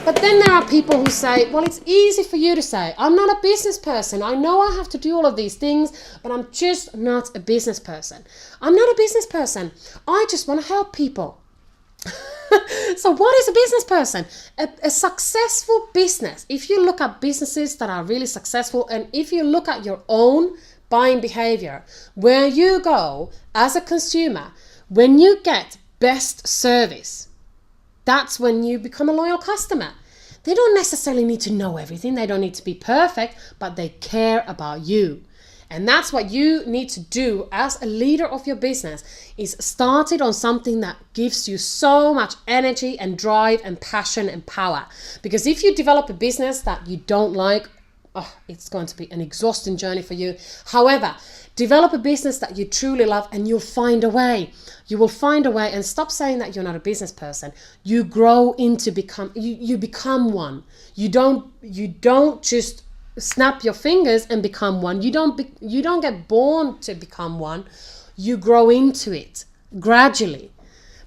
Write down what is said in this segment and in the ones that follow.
But then there are people who say, well, it's easy for you to say, I'm not a business person. I know I have to do all of these things, but I'm just not a business person. I'm not a business person. I just want to help people. So what is a business person? A successful business. If you look at businesses that are really successful, and if you look at your own buying behavior, where you go as a consumer, when you get best service, that's when you become a loyal customer. They don't necessarily need to know everything. They don't need to be perfect, but they care about you. And that's what you need to do as a leader of your business, is start it on something that gives you so much energy and drive and passion and power. Because if you develop a business that you don't like, it's going to be an exhausting journey for you. However, develop a business that you truly love and you'll find a way. You will find a way, and stop saying that you're not a business person. You grow into you become one. You don't just snap your fingers and become one. You don't get born to become one. You grow into it gradually.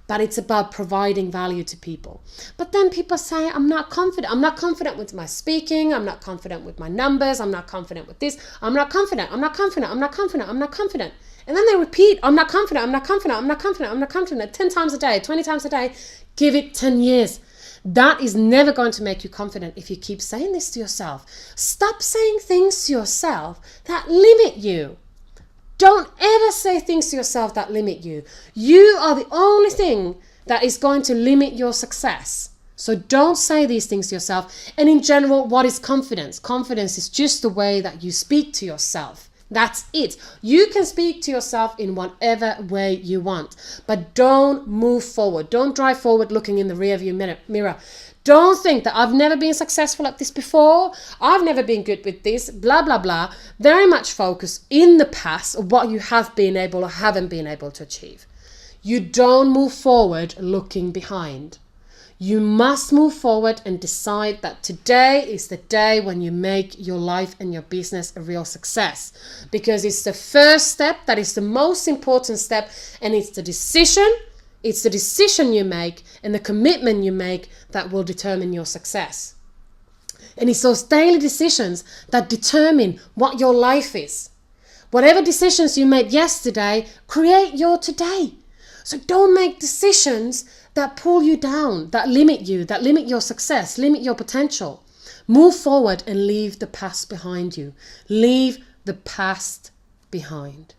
But it's about providing value to people. But then people say, I'm not confident. I'm not confident with my speaking. I'm not confident with my numbers. I'm not confident with this. I'm not confident. I'm not confident. I'm not confident. I'm not confident. And then they repeat, I'm not confident. I'm not confident. I'm not confident. I'm not confident. 10 times a day, 20 times a day. Give it 10 years. That is never going to make you confident if you keep saying this to yourself. Stop saying things to yourself that limit you. Don't ever say things to yourself that limit you. You are the only thing that is going to limit your success. So don't say these things to yourself. And in general, what is confidence? Confidence is just the way that you speak to yourself. That's it. You can speak to yourself in whatever way you want, but don't move forward. Don't drive forward looking in the rearview mirror. Don't think that I've never been successful at this before. I've never been good with this, blah, blah, blah. Very much focus in the past of what you have been able or haven't been able to achieve. You don't move forward looking behind. You must move forward and decide that today is the day when you make your life and your business a real success. Because it's the first step that is the most important step, and it's the decision. It's the decision you make and the commitment you make that will determine your success. And it's those daily decisions that determine what your life is. Whatever decisions you made yesterday, create your today. So don't make decisions that pull you down, that limit you, that limit your success, limit your potential. Move forward and leave the past behind you. Leave the past behind.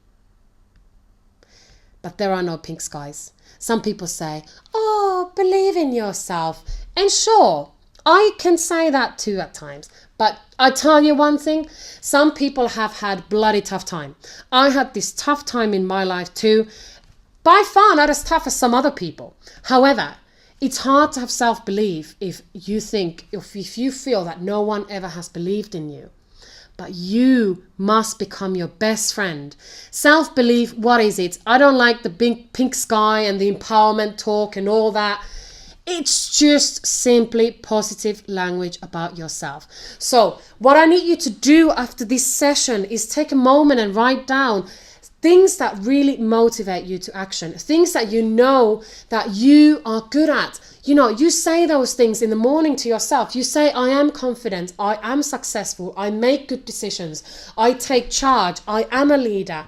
But there are no pink skies. Some people say, oh, believe in yourself. And sure, I can say that too at times. But I tell you one thing, some people have had bloody tough time. I had this tough time in my life too. By far not as tough as some other people. However, it's hard to have self-belief if you feel that no one ever has believed in you. But you must become your best friend. Self-belief, what is it? I don't like the pink sky and the empowerment talk and all that. It's just simply positive language about yourself. So what I need you to do after this session is take a moment and write down things that really motivate you to action, things that you know that you are good at. You know, you say those things in the morning to yourself. You say, I am confident, I am successful, I make good decisions, I take charge, I am a leader.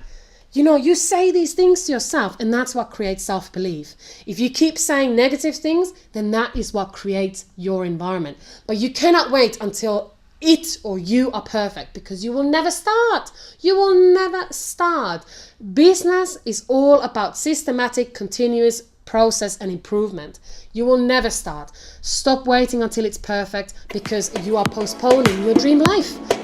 You know, you say these things to yourself, and that's what creates self-belief. If you keep saying negative things, then that is what creates your environment. But you cannot wait until it or you are perfect, because you will never start. You will never start. Business is all about systematic, continuous process and improvement. You will never start. Stop waiting until it's perfect, because you are postponing your dream life.